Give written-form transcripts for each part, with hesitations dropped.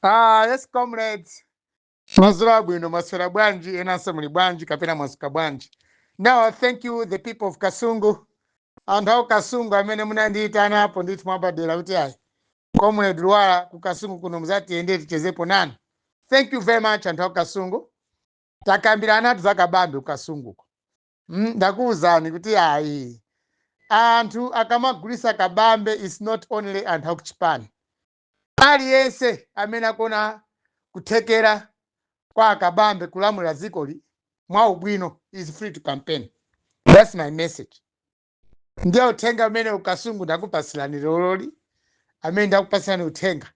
Yes, comrades. Mazura bwino, maswera bwanji, enansa muli bwanji, kapena mwasuka bwanji. Now, thank you, the people of Kasungu. And how Kasungu, amene munandiitana apo nditi mwabadela kuti ayi. Comrade Luwala, ku Kasungu kuno muzati ende tichezepo nanu. Thank you very much, and how Kasungu. Takambirana tuzakabambe ku Kasungu. Ndakuwuzani kuti ayi. Anthu akamagulisa kabambe is not only anthu akuchipani. Aliyense amene akona kuthekera kwa kabambe kulamula zikoli mwa ubwino is free to campaign. That's my message. Ndio uthenga amene ukasungu ndakupasilani lololi amene ndakupasilani uthenga.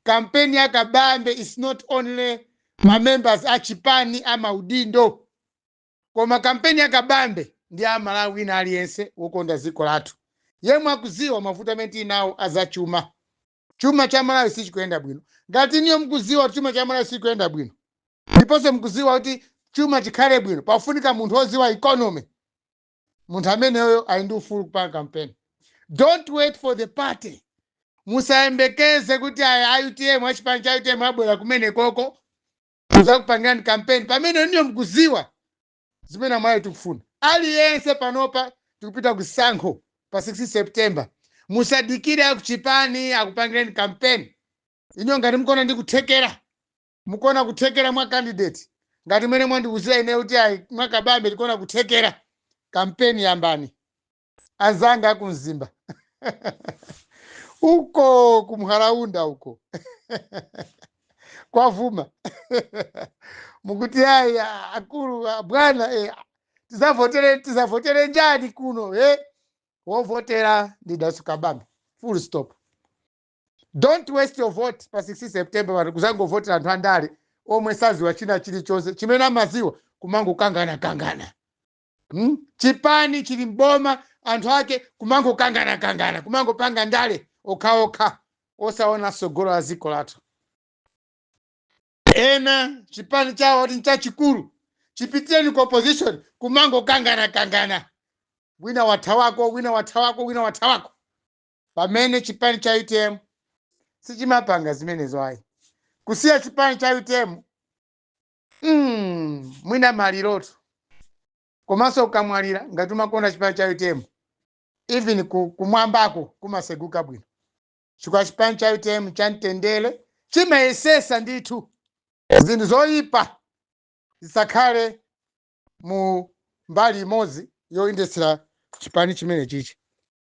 Campaign ya kabambe is not only my members achipani ama udindo. Koma campaign ya kabambe ndi amalawi wina aliyense wokonda ziko lathu. Yemwe akuziwa mavuto amene nawo azachuma. Chuma cha Malawi sichikuenda bwino. Ngati niyo mkuziwa chuma cha Malawi sichikuenda bwino. Ndiponso mkuziwa kuti chuma chikhale bwino pafunika munthu oziwa economy. Munthu ameneyo ali ndi ufulu kupanga campaign. Don't wait for the party. Musayembekeze kuti UTM achipani cha UTM abwera kumene koko kuzakupangirani campaign pamene niyo mkuziwa zimene amalawi tikufuna. Aliyense panopa tikupita kusankho pa 6 September. Musadikire akuchipani akupangirani campaign. Inyo ngati mukona ndi kuthekera. Mukona kuthekera mwa candidate. Ngati mwene mwandiuzira ine kuti mwa kabambe tikona kuthekera. Campaign yambani. Azanga akumzimba. Uko kumharaunda uko. Kwavuma. Mukuti akulu bwana tizavotere njani kuno wovotera ndidasu kabambe. Full stop. Don't waste your vote pa 6 September wari kuzangovotera anthu andale omwe saziwa china chilichonse chimene amaziwa kumango kangana. Chipani chili mboma anthu ake kumango kangana kumango panga ndale okha osaona sogolo la ziko lathu. Ena chipani chawo ati nchachikulu chipiteni ku opposition kumango kangana. Wina wathawako. Pamene chipani cha UTM sichimapanga zimenezo ayi. Kusiya chipani cha UTM mwina maliroto. Komanso ukamwalira ngati umakonda chipani cha UTM. Even kumwambako kumaseguka bwino. Chikwa chipani cha UTM chamtendere chimayesesa ndithu zinthu zoyipa zisakhale mu mbali imodzi yoyendetsera chipani chimene chichi.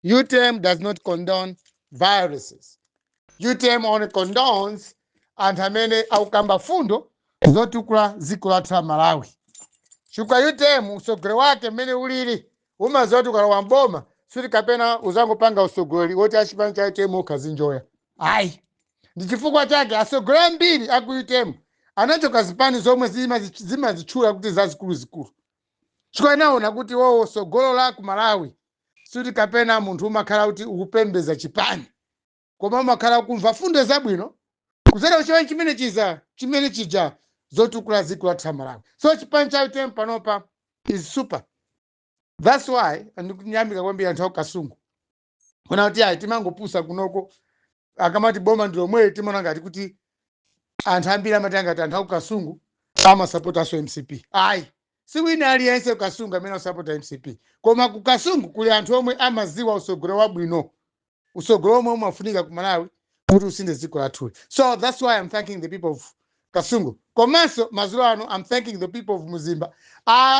UTM does not condone viruses. UTM only condones anthu amene akukamba fundo zotukula ziko lathu la Malawi. Chifukwa UTM usogolero wake mmene ulili umazoti ukalowa mboma suti kapena uzangopanga usogolero woti achipani cha UTM ukhazinjoya. Ayi. Ndi chifukwa chake asogolero ambiri aku UTM anachoka zipani zomwe zimazitchula kuti zazikulu. Chifukwa naona kuti usogolero la ku Malawi suti kapena munthu umakhala kuti ukupembeza chipani. Koma umakhala kumva fundo zabwino kuzera chipani chimene chija zotukula ziko lathu la Malawi. So chipani cha UTM panopa is super. That's why ndikunyambika kwambiri anthu akukasungu. Kuna kuti timangopusa kunoko akamati boma ndilomwe timona ngati kuti anthu ambiri amati ngati anthu akukasungu amasapota so MCP. Ayi. Siwina aliyense kukasungu amene asapota MCP. Koma kukasungu kuli anthu omwe amaziwa usogolero wabwino. Usogolero omwe umafunika ku Malawi kuti usinde ziko lathu. So that's why I'm thanking the people of Kasungu. Komanso mazulo ano I'm thanking the people of Muzimba.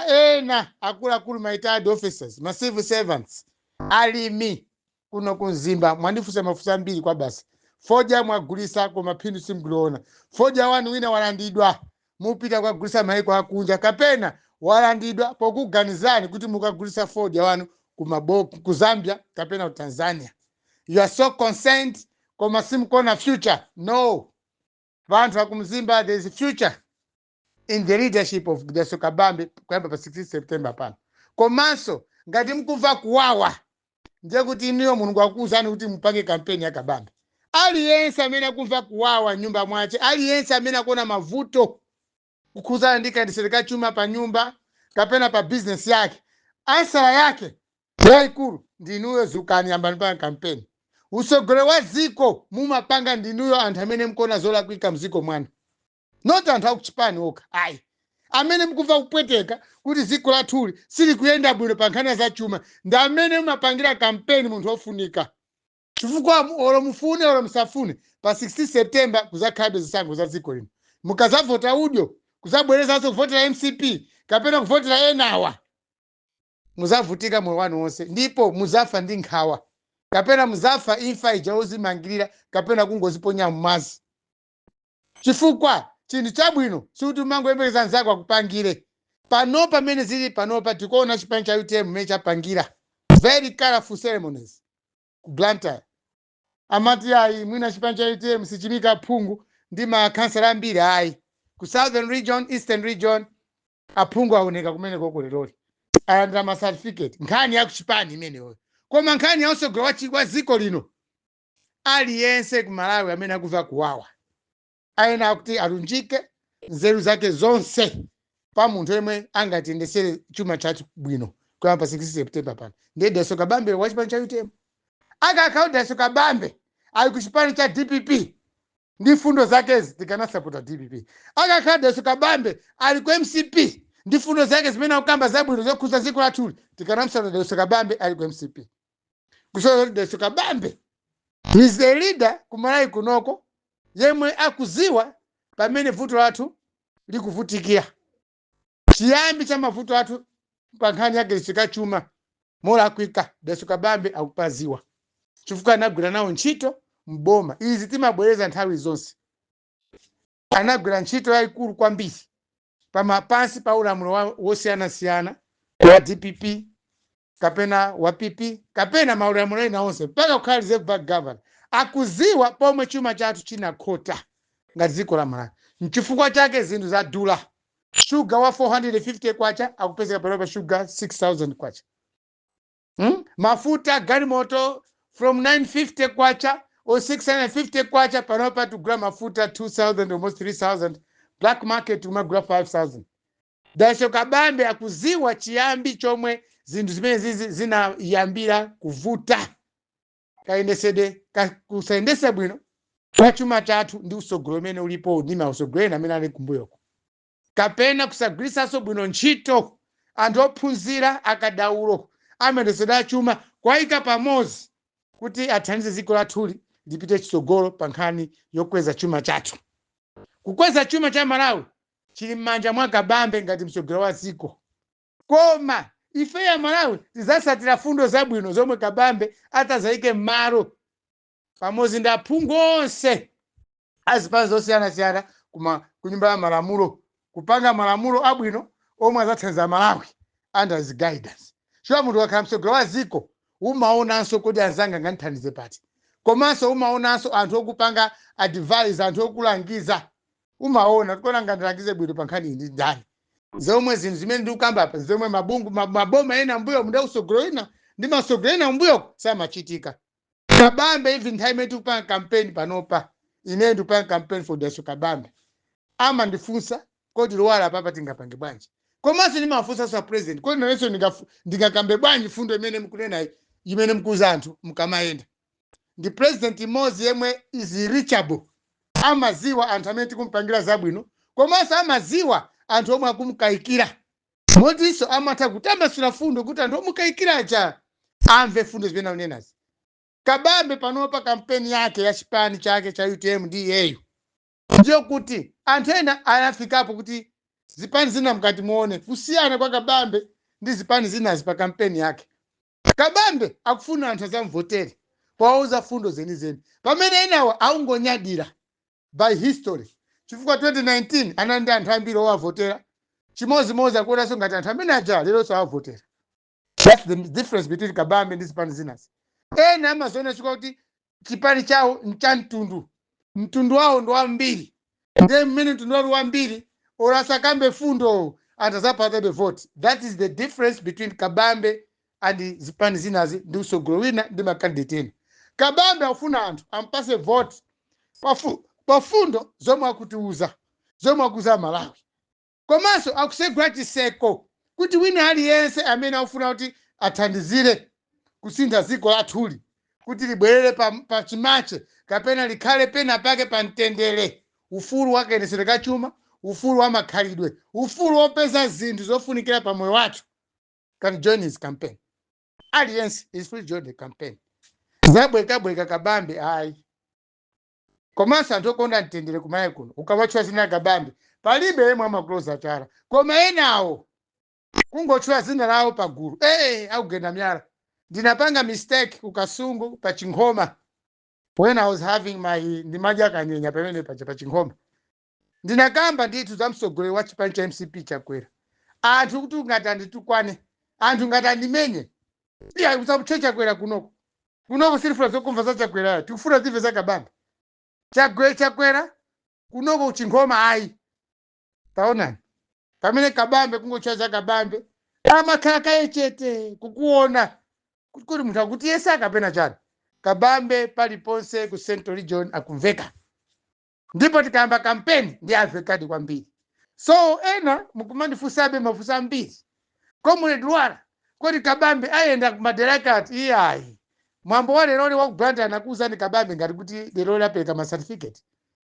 Ena akulu maitadi officers, ma civil servants. Alimi kuno kunzimba mwandifusa mafusa mbiri kwa basi. Foja mwagulisa kwa mapindu simguloona. Foja wanu wina walandidwa. Mupita kwa gulisa maiko hakunja. Kapena walandidwa pokuganizani kuti mukagulisa foja wanu ku Zambia kapena Tanzania. You are so concerned koma simkona future. No. Vantu wakumzimba, there is a future in the leadership of the Sokabambe kwamba pa 16 September pana. Komanso ngati mkumva kuwawa ndiye kuti niyo mulungu akuzani kuti mupange kampeni ya Kabambe. Aliyense amene akumva kuwawa nyumba mwache, aliyense amene akona mavuto kukuzana ndika serikali chuma pa nyumba kapena pa business yake, answer yake yaikulu ndinuyo zukani ambani pa kampeni. usogolo wa ziko mumapanga ndinuyo anthu amene mkona zolakwika mziko mwanu, not anthu akuchipani okha ayi amene mkumva kupweteka kuti ziko lathuli sili kuyenda bwino pa nkhani za chuma ndi amene mumapangira kampeni munthu ofunika. Chifukwa olo mufune olo msafune pa 16 September kuzakhalabe zisankho za ziko lino, mukazavota udyo kuzabwerezanso kuvotera MCP kapena kuvotera enawa, muzavutika moyo wanu wonse ndipo muzafa ndi nkhawa kapena muzafa imfa ija ozimangirira kapena kungoziponya m'madzi. Chifukwa chinthu chabwino sikuti umangoyembekeza anzako akupangire. Pano pamene zili panopa tikuona chipani cha UTM mmene chapangira very colorful ceremonies ku Blantyre. Amati ayi mwina chipani cha UTM sichimika phungu ndi makhansala ambiri ayi. Ku Southern Region, Eastern Region aphungu aoneka kumene kokoleloli ayandira ma certificate nkhani ya kuchipani imeneyo. Koma nkhani ya usogolo wa ziko lino aliyense ku Malawi amene akuva kuwawa ayena kuti alunjike nzeru zake zonse pa munthu yemwe angatiyendesere chuma chathu bwino kuyamba pa 6 September pano. Ndiye Daso Kabambe wa chipani cha UTM akakhala Daso Kabambe ali ku chipani cha DPP ndi fundo zakezi tikanasapota DPP. Akakhala Daso Kabambe ali ku MCP ndi fundo zake zimene akukamba zabwino zokhuza ziko lathuli tikanamsana Daso Kabambe ali ku MCP. Kusolo Daso Kabambe is the leader ku Malawi kunoko yemwe akuziwa pamene vuto lathu likuvutikira. Chiyambi cha mavuto athu pa nkhani yake lisika chuma molakwika Daso Kabambe akupaziwa chifukwa anagwira nawo ntchito mboma izi timabwereza nthawi zonse. Anagwira ntchito yayikulu kwambiri pansi pa ulamulo wosiyanasiyana wa DPP kapena wa PP kapena maulamulo ena onse mpaka kukhala reserve bank governor. Akuziwa pomwe chuma chathu chinakhota ngati dziko la Malawi. Nchifukwa chake zinthu zadula. Sugar wa 450 kwacha akupezeka panopa sugar 6000 kwacha. Mafuta galimoto from 950 kwacha or 650 kwacha panopa tugula mafuta 2000 almost 3000. Black market tumagula 5000. Daso Kabambe akuziwa chiyambi chomwe zinthu zimene zizi zinayambira kuvuta kaendesede kusendesa bwino kwa chuma chathu ndi usogolo umene ulipo ndima usogolena amene ali kumbuyoko kapena kusagwirisanso bwino ntchito anthu ophunzira akadaulo amendeseda chuma kwayika pamodzi kuti athandize ziko lathuli lipite chitsogolo pa nkhani yokweza chuma chathu. Kukweza chuma cha Malawi chili m'manja mwa Kabambe ngati msogolo wa ziko. Koma ife ya Malawi tizatsatira fundo zabwino zomwe Kabambe atazayike m'malo pamodzi ndi aphungu onse azipani zosiyanasiyana ku nyumba ya malamulo kupanga malamulo abwino omwe azathandiza Malawi under his guidance. Chifukwa munthu akhala msogolo wa ziko umaonanso kuti anzanga ngandithandize pati, komanso umaonanso anthu okupanga advise, anthu okulangiza umaona tikona ngandilangize bwino pa nkhani ndi ndani. Zomwe zinthu zimene ndikukamba apa zomwe maboma ena mbuyo mnda usogolo ina ndi masogolo ena mbuyo samachitika. Kabambe hivi nthawi imene tikupanga campaign panopa ine ndikupanga campaign for Daso Kabambe ama ndifunsa kodi Luwala papa tingapange bwanji, komanso ndimafunsa sa president kodi nanenso ndingakambe bwanji fundo imene mukunena imene mkuza anthu mukamaenda. Ndi president imodzi yemwe is reachable, amaziwa anthu amene tikumpangira zabwino komanso amaziwa anthu omwe akumukayikira motinso amatha kutambasula fundo kuti anthu omukayikira aja amve fundo zimene akunenazi. Kabambe panopa kampeni yake ya chipani chake cha UTM DA ndiyo kuti anthu ena anafikapo kuti zipani zina mkati muone kusiyana kwa Kabambe ndi zipani zinazi pa kampeni yake. Kabambe akufuna anthu azamvotere pawauza fundo zenizeni pamene enawa aungonyadira by history. Chifukwa 2019 anandi anthu ambiri owavotera chimozimozi akuonanso ngati anthu amene aja lero sawavotera. That's the difference between Kabambe ndi zipani zinazi. Ena amazoona chifukwa kuti chipani chawo ncha mtundu wawo ndo wambiri, ndiye mmene mtundu wawo wambiri orasakambe fundo antazapatabe vote. That is the difference between Kabambe and zipani zinazi ndi usogolo wina ndi makandidate ena. Kabambe afuna anthu ampase vote pafundo zomwe akutiuza zomwe akuza Malawi, komanso akusegula chiseko kuti wina aliyense amene afuna kuti athandizire kusintha ziko lathuli kuti libwerere pa chimache kapena likhale pena pake pa mtendere. Ufulu wa kayendetsedwe ka chuma, ufulu wa makhalidwe, ufulu wopeza zinthu zofunikira pa moyo wathu. Can join his campaign. Aliyense is free to join the campaign. Zabweka kabambe ayi. Komanso anthu okonda mtendere kumaye kuno ukawatchula zina kabambe palibe yemwe amakuloza achara, koma enawo kungotchula zina lawo pagulu akugenda myala. Ndinapanga mistake kukasungu pa Chinkhoma when I was having my ndimadya kanyenya pamene pa Chinkhoma. Ndinakamba ndithu za mtsogoleri wa chipani cha MCP Chakwera. Anthu kuti ngati anditukwane, anthu ngati andimenye, iya usamuche Chakwera kunoko silifuna zokumva za Chakwera, tikufuna zive za kabambe. Chakwera kunoko Chinkhoma ayi. Taonani pamene kabambe kungochwa za kabambe amakhala kayechete kukuona kuti munthu akuti yese akapena chani. Kabambe paliponse ku Central Region akumveka, ndipo tikayamba kampeni ndi amvekadi kwambiri. So ena mukumandifunsabe mafunso ambiri, Comrade Lwala kuti kabambe ayenda kumadelegate iyayi. Mwambo wa lero wa kubranda anakuwuzani kabambe ngati kuti lero lapereka ma certificate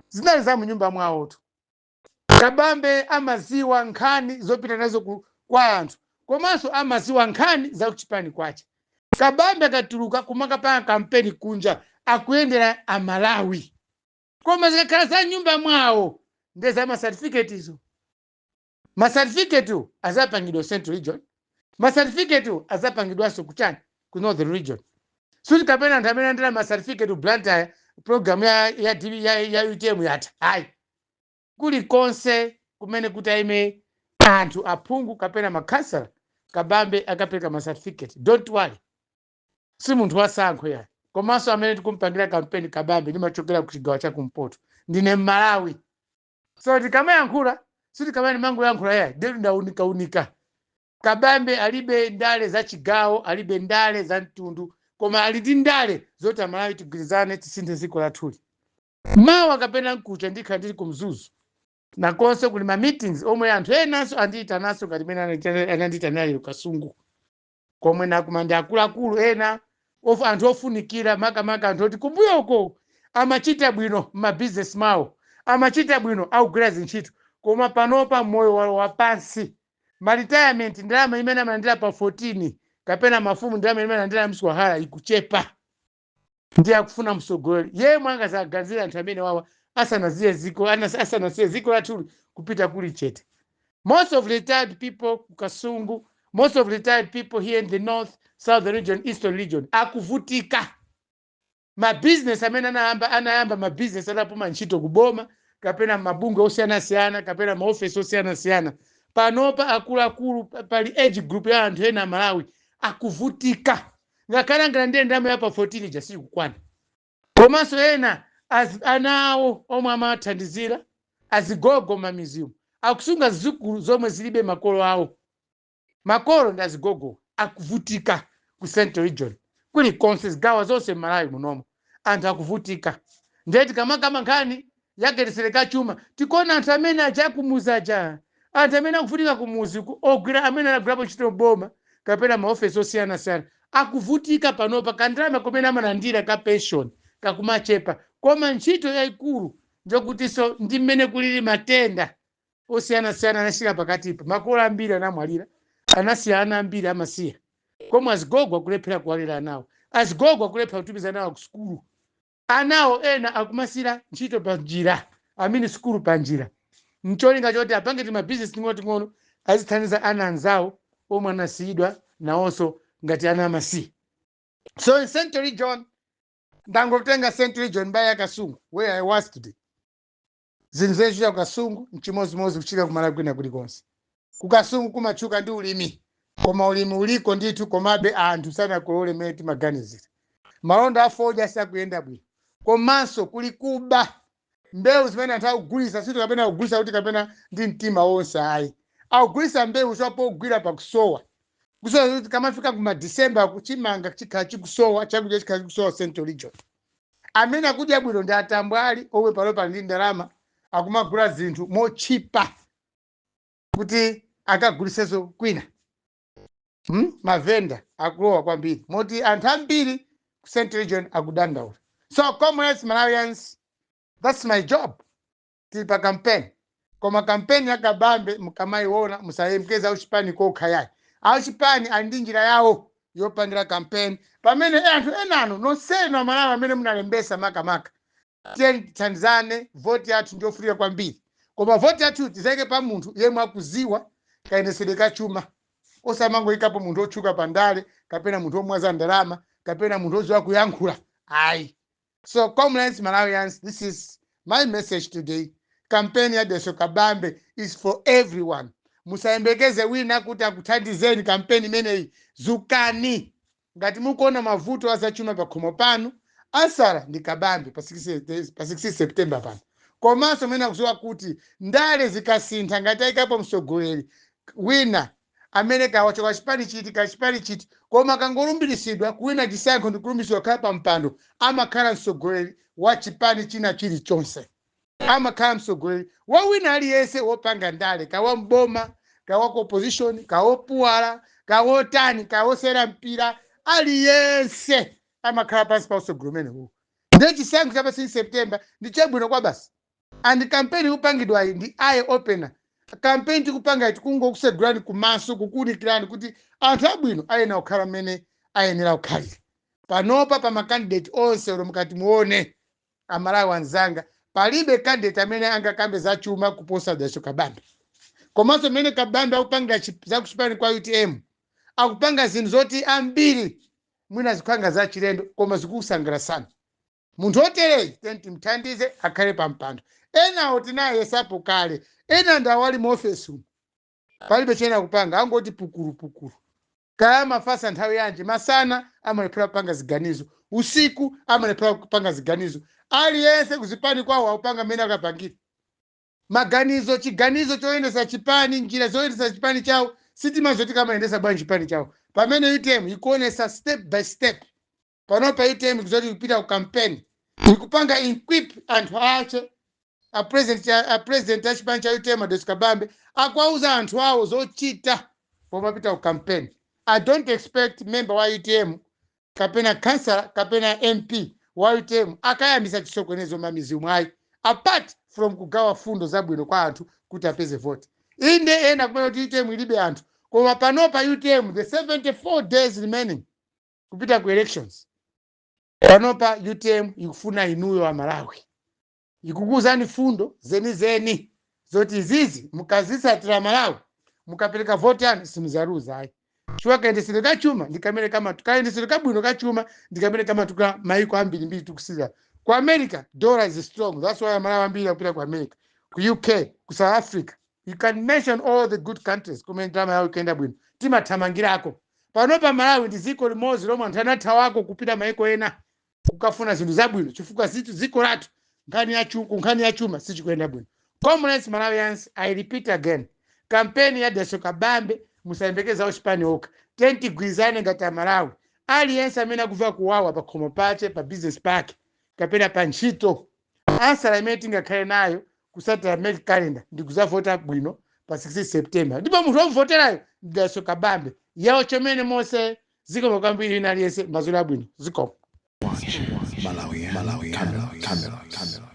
zinali za munyumba mwawotu. Kabambe amaziwa nkhani zopita nazo kwa anthu, komanso amaziwa nkhani za kuchipani kwache. Kabambe akatuluka kumakapanga kampeni kunja akuyendera Amalawi, koma zikakhala za nyumba mwawo ndi za ma certificate izo. Ma certificate azapangidwa Central Region, ma certificate azapangidwanso kuchani ku Northern Region. Suti kapena anthu amene andira ma certificate Blantyre program ya UTM yatha ayi. Kulikonse kumene kutaime anthu aphungu kapena makhansala, kabambe akapereka ma certificate. Don't worry, si munthu wasankho ya. Komanso amene tikumpangira kampeni kabambe ndimachokera ku chigawo cha kumpoto, ndine Malawi. So tikamayankhula suti kamene mangu yankhula ya ndetu ndaunika. Kabambe alibe ndale za chigawo, alibe ndale za mtundu, koma ali ndi ndale zoti Malawi tigwirizane tisinthe dziko lathuli. Mawa kapena nkucha ndikhala ndili ku Mzuzu nakonse kuli ma meetings omwe anthu enanso andiyitanaso ngati mene anandiyitanira lero Kasungu, komwe nakumanda akuluakulu ena anthu ofunikira makamaka anthu oti kumbuyoko amachita bwino m'mabizinesi mawo, amachita bwino akugwira zintchito, koma panopa moyo wa pansi ma retirement ndalama imene amalandira pa 14 kapena mafumu ndalama imene amalandira mswahara ikuchepa. Ndiye akufuna mtsogoleri yemwe angazaganizira anthu amene wawa asanasiye ziko lathuli kupita kuli chete. Most of retired people ku Kasungu, most of retired people here in the North, Southern Region, Eastern Region akuvutika. Ma business amene anayamba ma business anapuma ntchito kuboma kapena mabungwe osiyana-siyana kapena maofesi osiyana-siyana, panopa akuluakulu pali age group ya anthu ena Malawi akuvutika. Ngakhale ndiye ndalama ya pa 14 jasi kukwana. Komanso ena anawo omwe amathandizira azigogo mamizimu akusunga zikulu zomwe zilibe makolo awo. Makolo ndi azigogo akuvutika ku Central Region, kulikonse zigawo zonse Malawi munomo anthu akuvutika. Ndiye tikamakamba nkhani yakayendetsedwe ka chuma tikuona anthu amene aja kumuzi aja, anthu amene akuvutika kumuzi ogwira amene anagwirapo ntchito boma kapena maofesi osiyana-siyana akuvutika panopa. Kandalama kumene amalandira ka pension kakumachepa, koma ntchito yayikulu ndiyokutiso ndi mmene kulili matenda osiyana-siyana anasiyira pakatipa. Makolo ambiri anamwalira, anasiya ana ambiri amasiya, koma azigogo akulephera kuwalera anawo, azigogo akulephera kutumiza anawo ku sukulu. Anawo ena akumasira ntchito pa njira, amini sukulu pa njira. Ncholinga choti apange ti mabizinesi ting'ono azithandiza ana anzawo omwe anasiyidwa nawonso ngati ana amasiya. So in Central Region, ndangotenga Central Region mbaya Kasungu where I was today. Zinthu zechita ku Kasungu nchimozimozi kuchita kumala kwina kulikonse. Ku Kasungu kumachuka ndi ulimi, koma ulimi uliko ndithu, komabe anthu sanakolole mmene timaganizira. Malonda afoja sakuyenda bwino, komanso kuli kuba mbewu zimene anthu akugulisa situ kapena kugulisa kuti kapena ndi mtima wonse ayi. Akugulisa mbewu zwapo kugwira pakusowa. Kusowa kuti kamafika kuma December kuchimanga chikhala chikusowa, chakudya chikhala chikusowa Central Region. Amene akudya bwino ndi atambwali omwe panopa ndi ndalama akumagula zinthu mochipa kuti akagulisezo kwina. Mavenda akulowa kwambiri moti anthu ambiri Central Region akudandaula. So comrades Malawians, that's my job. Tilipa campaign. Koma campaign ya kabambe mkamaiona musayemkeza uchipani ko khayai. Auchipani andi njira yawo yopangira campaign. Pamene anthu enano nonsenu Malawi amene munalembesa makamaka. Tanzania vote yathu ndiyofulira kwambiri. Koma vote yathu tizeke pa munthu yemwe akuziwa kayenesedwe kachuma. Osamango ikapo munthu otchuka pandale, kapena munthu omwaza ndalama, kapena munthu oziwa kuyankhula. Ayi. So comrades Malawians, this is my message today. Campaign ya Deso Kabambe is for everyone. Musayembekeze wina kuti akuthandizeni campaign imeneyi. Zukani. Ngati mukuona mavuto azachuma pa khomo panu, asala ndi Kabambe pa 6 September pano. Komanso mene akuziwa kuti ndale zikasintha ngati ayikapo msogoleri wina amene kawachoka chipani chiti koma kangolumbiritsidwa kuwina chisankho ndi kulumbiritsidwa khala pa mpando amakhala msogoleri wa chipani china chilichonse. Amakhala msogoleri wa wina aliyense wopanga ndale, kawa mboma, kawa opposition, kawa opuwala, kawa otani, kawa osera mpira, aliyense amakhala pansi pa usogolero umenewu. Ndiye chisankho cha pa 6 September ndi chabwino kwa basi. And campaign upangidwa iyi ndi eye opener. Campaign tikupanga tikungokusegulani kumaso kukunikirani kuti anthu abwino ayena okhala mmene ayenera okhalira. Panopa pa makandidate onse olo mukati muone Amalawi anzanga palibe candidate amene angakambe zachuma kuposa Deso Kabambe. Komanso mmene Kabambe akupangira zakuchipani kwa UTM akupanga zinthu zoti ambiri mwina zikhanga za chilendo koma zikusangalasana. Munthu otereyi timthandize akhale pa mpando. Ena tinaye sapo kale, ena ndawali mu office palibe chena kupanga angoti pukuru. Kaya mafasa nthawi yanji masana amalephera kupanga ziganizo, usiku amalephera kupanga ziganizo. Aliyense kuzipani kwawo akupanga mmene akapangira. Maganizo chiganizo choyendesa chipani, njira zoyendesa chipani chawo sitima zoti kamayendesa bwanji chipani chawo. Pamene UTM ikuonesa step by step. Panopa UTM kuzoti kupita ku campaign ikupanga equip anthu ache a president a chipani cha UTM Deso Kabambe akwauza anthu awo zochita pomapita ku campaign. I don't expect member wa UTM kapena councillor kapena MP wa UTM akayambisa chisokonezo mamizi mwayi apart from kugawa fundo zabwino kwa anthu kuti apeze vote. Inde ena kumene kuti UTM ilibe anthu koma panopa UTM the 74 days remaining kupita ku elections. Panopa UTM ikufuna inuyo wa Malawi. Ikukuzani fundo zeni zoti izizi mukazisatira Malawi mukapeleka vote yanu simuzaruza ayi. Chwa kaendesere kachuma ndikamene kama tukaendesere kabwino kachuma ndikamene kama tuka maiko ambiri tukusira. Ku America dollar is strong. That's why Malawi ambiri akupita ku America. Ku UK, ku South Africa. You can mention all the good countries kumene ndama yawo ikenda bwino. Timathamangirako. Panopa Malawi ndi ziko limodzi lomwe anthu anathawako kupita maiko ena kukafuna zinthu zabwino chifukwa ziko lathu nkhani ya chuma sichikuenda bwino. Comrades Malawians, I repeat again, campaign ya Deso Kabambe musayembekeza uchipani okha. Tigwirizane ngati Amalawi. Aliyense amene akuva kuwawa pa khomo pache pa business park kapena pa ntchito ansala imene tingakhale nayo kusatira American calendar ndi kuzavota bwino pa 6 September. Ndipo munthu omvoterayo ndi Deso Kabambe. Yawo chomene mose zikomo kwambiri ina aliyense mazula bwino zikomo. Malawi, Camera.